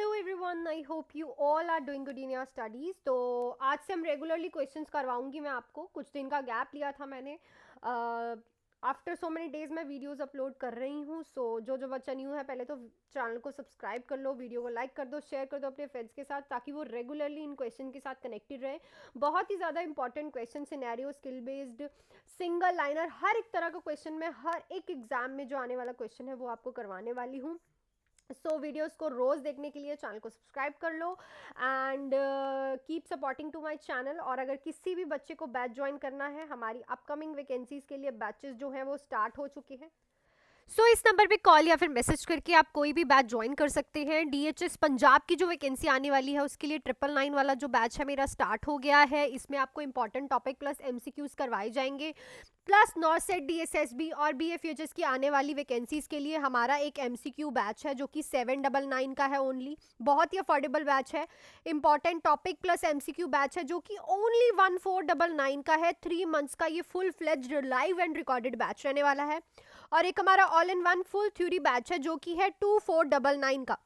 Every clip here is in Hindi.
Hello everyone, I hope you all are doing good in your studies. तो आज से हम रेगुलरली क्वेश्चंस करवाऊंगी मैं आपको। कुछ दिन का गैप लिया था मैंने। आफ्टर सो मेनी डेज मैं वीडियोस अपलोड कर रही हूँ। सो जो जो बच्चा न्यू है, पहले तो चैनल को सब्सक्राइब कर लो, वीडियो को लाइक कर दो, शेयर कर दो अपने फ्रेंड्स के साथ, ताकि वो रेगुलरली इन क्वेश्चन के साथ कनेक्टेड रहे। बहुत ही ज़्यादा important question, scenario, skill based, single liner, हर एक तरह का क्वेश्चन में, हर एक एग्जाम में जो आने वाला क्वेश्चन है वो आपको करवाने वाली हूँ। वीडियोस को रोज देखने के लिए चैनल को सब्सक्राइब कर लो and keep supporting to my channel. और अगर किसी भी बच्चे को बैच ज्वाइन करना है, हमारी अपकमिंग वैकेंसीज के लिए बैचेस जो हैं वो स्टार्ट हो चुके हैं। इस नंबर पे कॉल या फिर मैसेज करके आप कोई भी बैच ज्वाइन कर सकते हैं। डीएचएस पंजाब की जो वैकेंसी आने वाली है उसके लिए 999 वाला जो बैच है मेरा स्टार्ट हो गया है। इसमें आपको इंपॉर्टेंट टॉपिक प्लस एमसीक्यूज करवाए जाएंगे, प्लस नॉर्सेट, डीएसएसबी और बीएफयूएचएस की आने वाली वैकेंसीज के लिए हमारा एक एमसीक्यू बैच है जो कि 799 का है ओनली। बहुत ही अफोर्डेबल बैच है। Important topic plus MCQ batch है जो कि ओनली 1499 का है। 3 मंथ्स का ये full fledged live and recorded batch रहने वाला है। और एक हमारा all in one full theory batch है जो कि है 2499 का।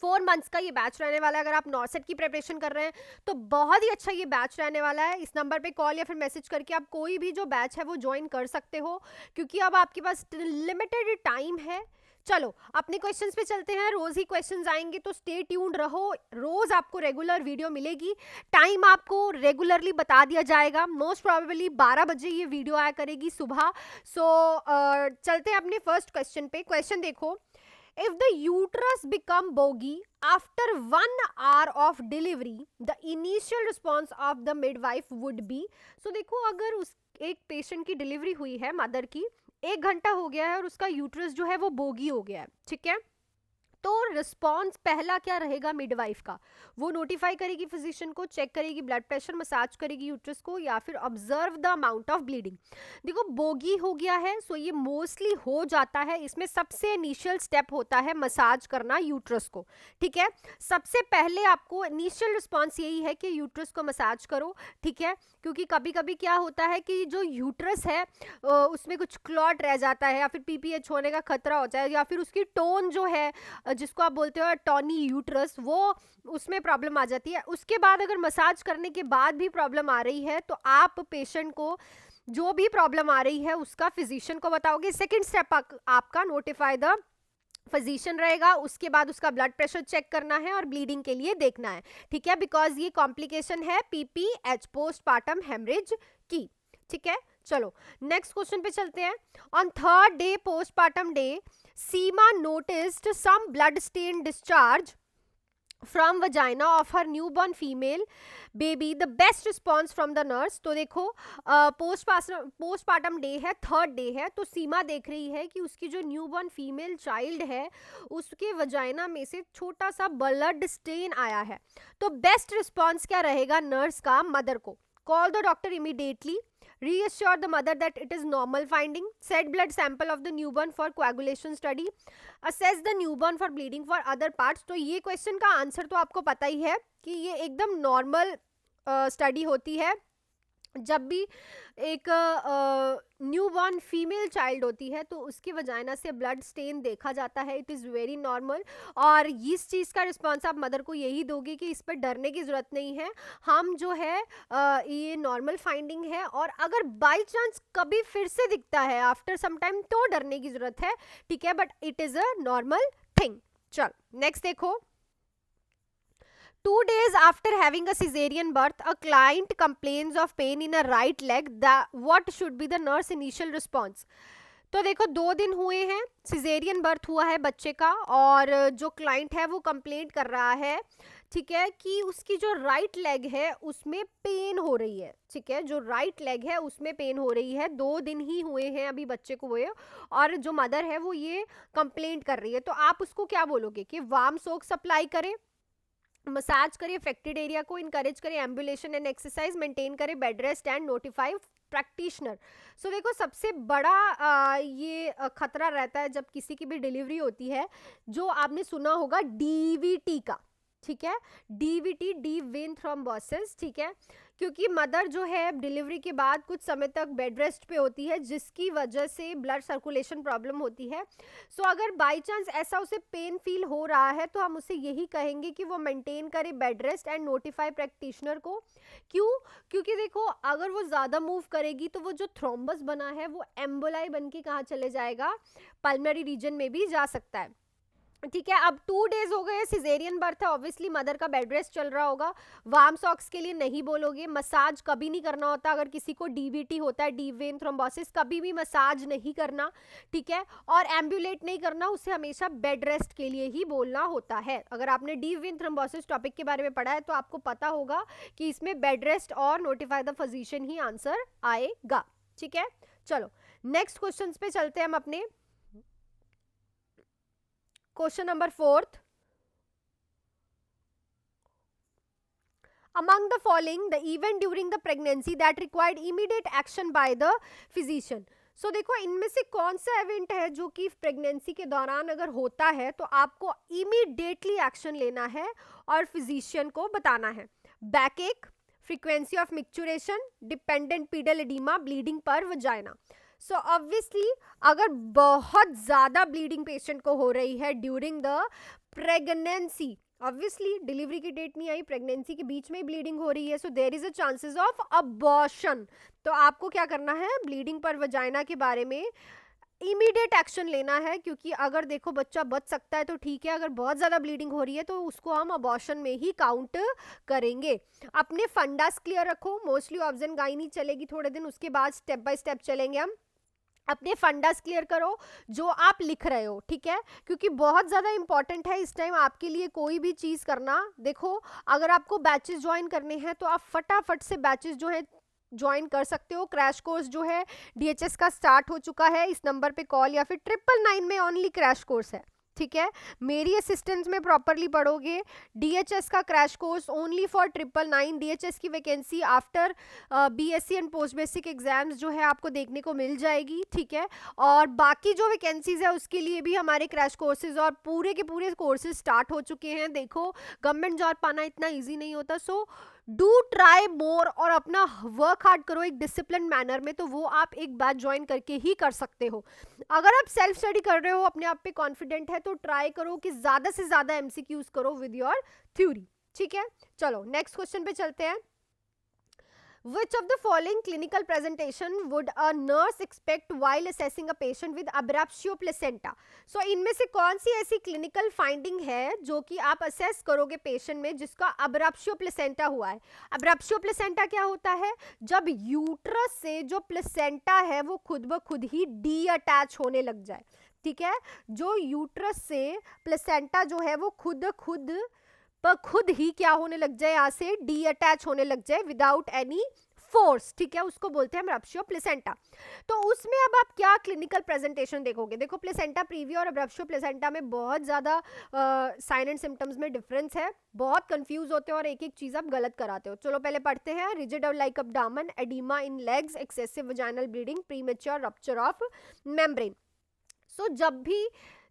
4 मंथ्स का ये बैच रहने वाला है। अगर आप नॉर्सेट की प्रिपरेशन कर रहे हैं तो बहुत ही अच्छा ये बैच रहने वाला है। इस नंबर पे कॉल या फिर मैसेज करके आप कोई भी जो बैच है वो ज्वाइन कर सकते हो, क्योंकि अब आपके पास लिमिटेड टाइम है। चलो अपने क्वेश्चंस पे चलते हैं। रोज ही क्वेश्चंस आएंगे तो स्टे ट्यून्ड रहो। रोज आपको रेगुलर वीडियो मिलेगी। टाइम आपको रेगुलरली बता दिया जाएगा। मोस्ट प्रोबेबली 12 बजे ये वीडियो आया करेगी सुबह। चलते हैं अपने फर्स्ट क्वेश्चन पे। क्वेश्चन देखो, if the uterus become boggy after 1 hour of delivery, the initial response of the midwife would be। देखो, अगर उस एक पेशेंट की डिलीवरी हुई है, मदर की, 1 घंटा हो गया है और उसका यूट्रस जो है वो बोगी हो गया है, ठीक है, तो रिस्पॉन्स पहला क्या रहेगा मिडवाइफ का? वो नोटिफाई करेगी फिजिशियन को, चेक करेगी ब्लड प्रेशर, मसाज करेगी यूट्रस को, या फिर observe the amount of bleeding. देखो, बोगी हो गया है, सो ये मोस्टली हो जाता है। इसमें सबसे इनिशियल स्टेप होता है मसाज करना यूट्रस को, ठीक है। सबसे पहले आपको इनिशियल रिस्पॉन्स यही है कि यूट्रस को मसाज करो, ठीक है, क्योंकि कभी कभी क्या होता है कि जो यूट्रस है उसमें कुछ क्लॉट रह जाता है, या फिर पीपीएच होने का खतरा हो जाए, या फिर उसकी टोन जो है जिसको आप बोलते हो टॉनी यूट्रस, वो उसमें प्रॉब्लम आ जाती है। उसके बाद अगर मसाज करने के बाद भी प्रॉब्लम आ रही है तो आप पेशेंट को जो भी प्रॉब्लम आ रही है उसका फिजिशियन को बताओगे। सेकंड स्टेप आपका नोटिफाई द फिजिशियन रहेगा। उसके बाद उसका ब्लड प्रेशर चेक करना है और ब्लीडिंग के लिए देखना है, ठीक है, बिकॉज ये कॉम्प्लिकेशन है पीपीएच, पोस्टपार्टम हेमरेज की, ठीक है। चलो नेक्स्ट क्वेश्चन पे चलते हैं। On 3rd day postpartum day, Seema noticed some blood stain discharge from vagina of her newborn female baby, the best response from the nurse. तो देखो, पोस्टपार्टम डे है, 3rd डे है, तो सीमा देख रही है कि उसकी जो न्यूबॉर्न फीमेल चाइल्ड है उसके वजाइना में से छोटा सा ब्लड स्टेन आया है। तो बेस्ट रिस्पॉन्स क्या रहेगा नर्स का मदर को? Call the doctor immediately, reassure the mother that it is normal finding, set blood sample of the newborn for coagulation study, assess the newborn for bleeding for other parts। तो ये क्वेश्चन का आंसर तो आपको पता ही है कि ये एकदम नॉर्मल स्टडी होती है। जब भी एक न्यूबॉर्न फीमेल चाइल्ड होती है तो उसकी वजाइना से ब्लड स्टेन देखा जाता है। इट इज़ वेरी नॉर्मल, और इस चीज़ का रिस्पॉन्स आप मदर को यही दोगे कि इस पर डरने की ज़रूरत नहीं है, हम जो है ये नॉर्मल फाइंडिंग है, और अगर बाई चांस कभी फिर से दिखता है आफ्टर सम टाइम तो डरने की ज़रूरत है, ठीक है, but it is a normal thing. चल नेक्स्ट देखो। 2 days after having a cesarean birth, a client complains of pain in a right leg. What should be the nurse initial response? तो देखो, 2 दिन हुए हैं, सिजेरियन बर्थ हुआ है बच्चे का, और जो क्लाइंट है वो कंप्लेंट कर रहा है, ठीक है, कि उसकी जो राइट लेग है उसमें पेन हो रही है, ठीक है, जो राइट लेग है उसमें पेन हो रही है। 2 दिन ही हुए हैं अभी बच्चे को हुए, और जो मदर है वो ये कंप्लेंट कर रही है। तो आप उसको क्या बोलोगे कि वार्म सोक सप्लाई करें, मसाज करिए अफेक्टेड एरिया को, इनकरेज करिए एम्बुलेशन एंड एक्सरसाइज, मेंटेन करें bed rest and notify practitioner. देखो, सबसे बड़ा ये खतरा रहता है जब किसी की भी डिलीवरी होती है, जो आपने सुना होगा डीवीटी का, ठीक है, डीवीटी, डीप वेन थ्रोम्बोसिस, ठीक है, क्योंकि मदर जो है डिलीवरी के बाद कुछ समय तक बेड रेस्ट पे होती है, जिसकी वजह से ब्लड सर्कुलेशन प्रॉब्लम होती है। सो अगर बाय चांस ऐसा उसे पेन फील हो रहा है तो हम उसे यही कहेंगे कि वो मेंटेन करे bed rest and notify practitioner को। क्यों? क्योंकि देखो अगर वो ज़्यादा मूव करेगी तो वो जो थ्रोम्बस बना है वो एम्बोलाई बन के कहाँ चले जाएगा, पल्मनरी रीजन में भी जा सकता है। ठीक है, अब 2 डेज हो गए, सिजेरियन बर्थ है, ऑब्वियसली मदर का बेड रेस्ट चल रहा होगा। वार्म सॉक्स के लिए नहीं बोलोगे, मसाज कभी नहीं करना होता। अगर किसी को डीवीटी होता है, डीप वेन थ्रोम्बोसिस, कभी भी मसाज नहीं करना, ठीक है, और एम्बुलेट नहीं करना, उसे हमेशा बेड रेस्ट के लिए ही बोलना होता है। अगर आपने डीप वेन थ्रोम्बोसिस टॉपिक के बारे में पढ़ा है तो आपको पता होगा कि इसमें बेड रेस्ट और notify the physician he answer आएगा। ठीक है, चलो नेक्स्ट क्वेश्चन पे चलते हैं हम अपने। Question number 4th. Among the following, the event during the pregnancy that required immediate action by the physician. So देखो इनमें से कौन सा इवेंट है जो कि प्रेगनेंसी के दौरान अगर होता है तो आपको इमीडिएटली एक्शन लेना है और फिजिशियन को बताना है। बैक एक, frequency of micturition, dependent pedal oedema, bleeding पर वजाइना। सो ऑब्वियसली अगर बहुत ज़्यादा ब्लीडिंग पेशेंट को हो रही है during the pregnancy, obviously delivery की डेट नहीं आई, प्रेगनेंसी के बीच में ब्लीडिंग हो रही है, so there is a chances of abortion. तो आपको क्या करना है, ब्लीडिंग पर वजाइना के बारे में इमीडिएट एक्शन लेना है, क्योंकि अगर देखो बच्चा बच सकता है तो ठीक है, अगर बहुत ज़्यादा ब्लीडिंग हो रही है तो उसको हम अबॉर्शन में ही काउंट करेंगे। अपने फंडास क्लियर रखो, मोस्टली ऑब्जन गाइनी चलेगी थोड़े दिन, उसके बाद स्टेप बाय स्टेप चलेंगे हम। अपने फंडास क्लियर करो जो आप लिख रहे हो, ठीक है, क्योंकि बहुत ज़्यादा इंपॉर्टेंट है इस टाइम आपके लिए कोई भी चीज़ करना। देखो अगर आपको बैचेस ज्वाइन करने हैं तो आप फटाफट से बैचेस जो है ज्वाइन कर सकते हो। क्रैश कोर्स जो है DHS का स्टार्ट हो चुका है, इस नंबर पे कॉल या फिर 999 में ओनली क्रैश कोर्स है, ठीक है, मेरी असिस्टेंस में प्रॉपरली पढ़ोगे। DHS का crash course only for 999। DHS की vacancy after BSc and post basic exams जो है आपको देखने को मिल जाएगी, ठीक है, और बाकी जो वैकेंसीज है उसके लिए भी हमारे क्रैश कोर्सेज और पूरे के पूरे कोर्सेज स्टार्ट हो चुके हैं। देखो गवर्नमेंट जॉब पाना इतना ईजी नहीं होता, सो डू ट्राई मोर और अपना वर्क हार्ड करो एक डिसिप्लिन मैनर में, तो वो आप एक बैच ज्वाइन करके ही कर सकते हो। अगर आप सेल्फ स्टडी कर रहे हो, अपने आप पे कॉन्फिडेंट है, तो ट्राई करो कि ज़्यादा से ज़्यादा MCQs करो विद योर थ्योरी, ठीक है। चलो नेक्स्ट क्वेश्चन पे चलते हैं। Which of the following clinical presentation would a nurse expect while assessing a patient with abruptio placenta? So इनमें से कौन सी ऐसी clinical finding है जो कि आप assess करोगे patient में जिसका abruptio placenta हुआ है? abruptio placenta क्या होता है? जब यूट्रस से जो प्लेसेंटा है वो खुद ब खुद ही डीअटैच होने लग जाए, ठीक है, जो यूट्रस से प्लेसेंटा जो है वो खुद ही क्या होने लग जाए, यहाँ से डीअटैच होने लग जाए विदाउट एनी फोर्स, ठीक है, उसको बोलते हैं अब्रप्शियो प्लेसेंटा। तो उसमें अब आप क्या क्लिनिकल प्रेजेंटेशन देखोगे? देखो प्लेसेंटा प्रीविया और अब्रप्शियो प्लेसेंटा में बहुत ज़्यादा साइन एंड सिम्टम्स में डिफरेंस है, बहुत कंफ्यूज होते हैं और एक एक चीज़ आप गलत कराते हो। चलो पहले पढ़ते हैं। Rigid like abdomen, oedema in legs, excessive vaginal bleeding, premature rupture of membrane. So जब भी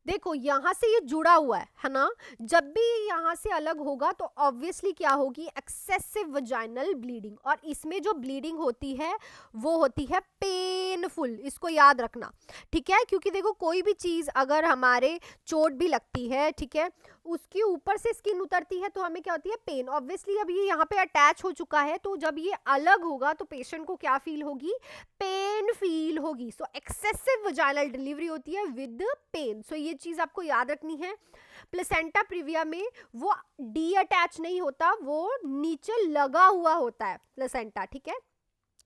देखो यहाँ से ये जुड़ा हुआ है ना, जब भी यहाँ से अलग होगा तो ऑब्वियसली क्या होगी, एक्सेसिव वजाइनल ब्लीडिंग, और इसमें जो ब्लीडिंग होती है वो होती है पेनफुल, इसको याद रखना, ठीक है, क्योंकि देखो कोई भी चीज़ अगर हमारे चोट भी लगती है, ठीक है, उसके ऊपर से स्किन उतरती है तो हमें क्या होती है, पेन। ऑब्वियसली अब ये यहाँ पे अटैच हो चुका है तो जब ये अलग होगा तो पेशेंट को क्या फील होगी, पेन फील होगी। सो एक्सेसिव वजाइनल डिलीवरी होती है विद पेन। सो ये चीज़ आपको याद रखनी है। प्लेसेंटा प्रीविया में वो डी अटैच नहीं होता, वो नीचे लगा हुआ होता है प्लेसेंटा, ठीक है।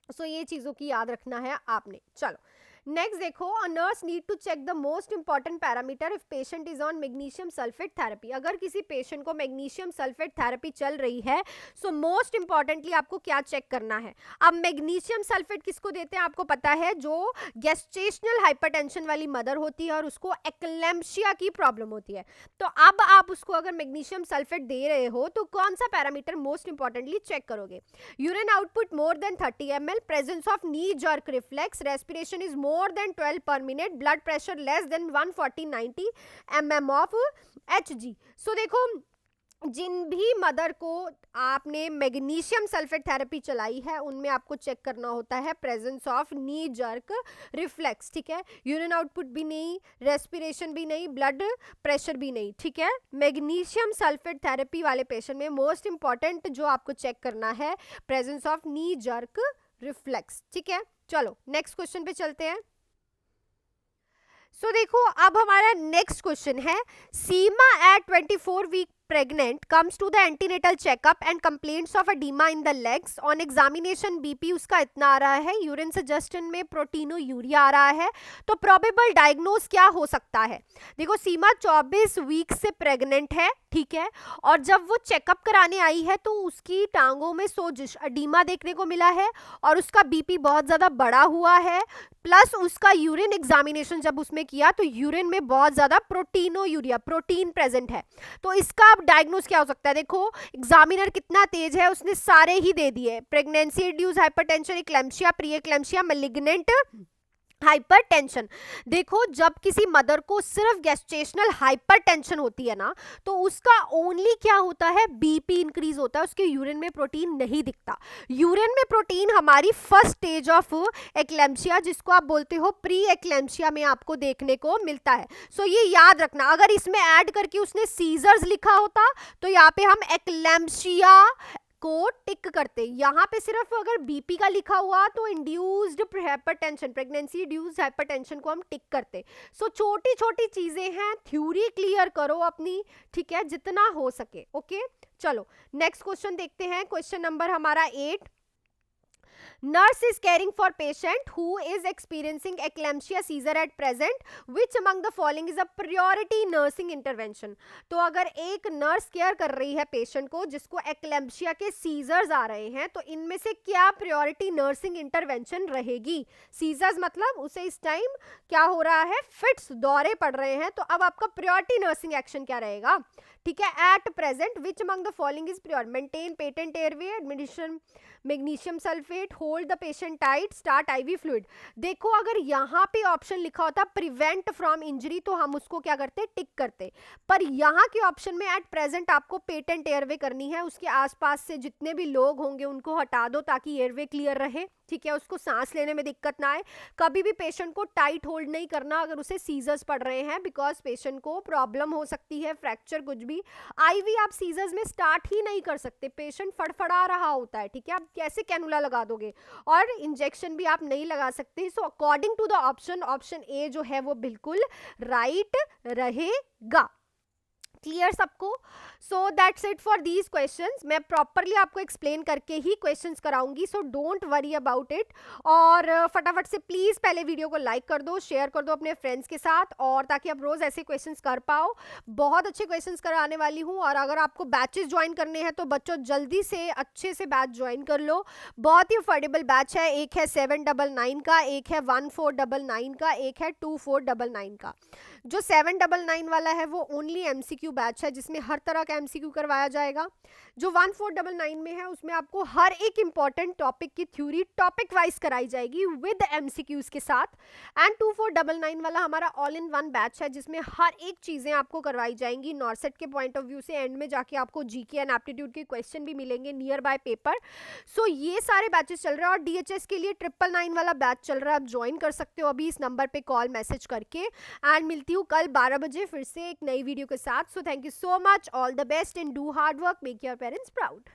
सो ये चीज़ों की याद रखना है आपने। चलो नेक्स्ट देखो, a nurse need to check the most important parameter if patient is on magnesium sulphate therapy. अगर किसी पेशेंट को मैग्नीशियम सल्फेट थेरेपी चल रही है, सो मोस्ट इंपॉर्टेंटली आपको क्या चेक करना है। अब मैग्नीशियम सल्फेट किसको देते हैं आपको पता है, जो गेस्टेशनल हाइपरटेंशन वाली मदर होती है और उसको एक्लेम्पशिया की प्रॉब्लम होती है। तो अब आप उसको अगर मैग्नीशियम सल्फेट दे रहे हो तो कौन सा पैरामीटर मोस्ट इंपॉर्टेंटली चेक करोगे? Urine output more than 30 ml, presence of knee jerk reflex, respiration is more than 12 per minute, blood pressure less than 140/90 mm of Hg। सो देखो जिन भी मदर को आपने मैग्नीशियम सल्फेट थेरेपी चलाई है उनमें आपको चेक करना होता है presence of knee jerk reflex, ठीक है। यूरिन आउटपुट भी नहीं, रेस्पिरेशन भी नहीं, ब्लड प्रेशर भी नहीं, ठीक है। मैग्नीशियम सल्फेट थेरेपी वाले पेशेंट में मोस्ट इंपॉर्टेंट जो आपको चेक करना है presence of knee jerk reflex, ठीक है। चलो नेक्स्ट क्वेश्चन पे चलते हैं। सो देखो अब हमारा नेक्स्ट क्वेश्चन है, Seema at 24 week pregnant comes to the antenatal checkup and complaints of edema in the legs. On examination BP उसका इतना आ रहा है, यूरिन सजेशन में प्रोटीनोयूरिया आ रहा है, तो प्रोबेबल डायग्नोज क्या हो सकता है। देखो सीमा 24 वीक से प्रेग्नेंट है, ठीक है, और जब वो चेकअप कराने आई है तो उसकी टांगों में सोजिश एडिमा देखने को मिला है और उसका बीपी बहुत ज़्यादा बढ़ा हुआ है, प्लस उसका यूरिन एग्जामिनेशन जब उसमें किया तो यूरिन में बहुत ज़्यादा प्रोटीनोयूरिया प्रोटीन प्रेजेंट है। तो इसका अब डायग्नोस क्या हो सकता है। देखो एग्जामिनर कितना तेज है, उसने सारे ही दे दिए, pregnancy induced hypertension, eclampsia, pre eclampsia, malignant hypertension. देखो जब किसी मदर को सिर्फ गेस्टेशनल हाइपरटेंशन होती है ना, तो उसका ओनली क्या होता है, बीपी इंक्रीज होता है, उसके यूरिन में प्रोटीन नहीं दिखता। यूरिन में प्रोटीन हमारी फर्स्ट स्टेज ऑफ एक्लेम्शिया, जिसको आप बोलते हो प्री एक्लेम्शिया, में आपको देखने को मिलता है। सो ये याद रखना, अगर इसमें ऐड करके उसने सीजर्स लिखा होता तो यहाँ पे हम एक्लेम्शिया को टिक करते। यहाँ पे सिर्फ अगर बीपी का लिखा हुआ तो induced hypertension, pregnancy induced hypertension को हम टिक करते। सो छोटी छोटी चीजें हैं, थ्योरी क्लियर करो अपनी, ठीक है, जितना हो सके। ओके चलो नेक्स्ट क्वेश्चन देखते हैं। क्वेश्चन नंबर हमारा 8, nurse is caring for patient who is experiencing eclampsia seizure at present, which among the following is a priority nursing intervention। तो अगर एक नर्स केयर कर रही है पेशेंट को जिसको एक्लेम्शिया के सीजर्स आ रहे हैं, तो इनमें से क्या प्रायोरिटी नर्सिंग इंटरवेंशन रहेगी। सीजर्स मतलब उसे इस टाइम क्या हो रहा है, फिट्स, दौरे पड़ रहे हैं, तो अब आपका प्रायोरिटी नर्सिंग एक्शन क्या रहेगा, ठीक है। At present which among the following is priority, maintain patent airway, admission magnesium sulphate, hold the patient tight, start IV fluid. देखो अगर यहाँ पे ऑप्शन लिखा होता प्रिवेंट फ्रॉम इंजरी तो हम उसको क्या करते, टिक करते, पर यहाँ के ऑप्शन में एट प्रेजेंट आपको पेटेंट एयरवे करनी है, उसके आसपास से जितने भी लोग होंगे उनको हटा दो ताकि एयरवे क्लियर रहे, ठीक है, उसको सांस लेने में दिक्कत ना आए। कभी भी पेशेंट को टाइट होल्ड नहीं करना अगर उसे सीजर्स पड़ रहे हैं, बिकॉज पेशेंट को प्रॉब्लम हो सकती है, फ्रैक्चर कुछ भी। आईवी आप सीजर्स में स्टार्ट ही नहीं कर सकते, पेशेंट फड़फड़ा रहा होता है, ठीक है, आप कैसे कैनुला लगा दोगे, और इंजेक्शन भी आप नहीं लगा सकते। So according to the option, option A जो है वो बिल्कुल राइट रहेगा। क्लियर सबको। So that's it for these questions. मैं प्रॉपरली आपको एक्सप्लेन करके ही क्वेश्चंस कराऊंगी, so don't worry about it. और फटाफट से प्लीज पहले वीडियो को लाइक कर दो, शेयर कर दो अपने फ्रेंड्स के साथ, और ताकि आप रोज ऐसे क्वेश्चंस कर पाओ। बहुत अच्छे क्वेश्चंस कराने वाली हूँ, और अगर आपको बैचेस ज्वाइन करने हैं तो बच्चों जल्दी से अच्छे से बैच ज्वाइन कर लो। बहुत ही अफोर्डेबल बैच है, एक है 799 का, एक है 1499 का, एक है 2499 का। जो 799 वाला है वो ओनली एमसीक्यू बैच है, जिसमें हर तरह का एमसीक्यू करवाया जाएगा। जो 1499 में है उसमें आपको हर एक इंपॉर्टेंट टॉपिक की थ्योरी टॉपिक वाइज कराई जाएगी विद एमसीक्यूज के साथ। एंड 2499 वाला हमारा ऑल इन वन बैच है, जिसमें हर एक चीजें आपको करवाई जाएंगी नॉर्सेट के पॉइंट ऑफ व्यू से। एंड में जाके आपको जीके एंड एप्टीट्यूड के क्वेश्चन भी मिलेंगे नियर बाय पेपर। सो ये सारे बैचेस चल रहे हैं, और डीएचएस के लिए 999 वाला बैच चल रहा है, आप ज्वाइन कर सकते हो अभी इस नंबर पे कॉल मैसेज करके। एंड मिलती हूँ कल 12 बजे फिर से एक नई वीडियो के साथ। So thank you so much, all the best and do hard work, make your parents proud.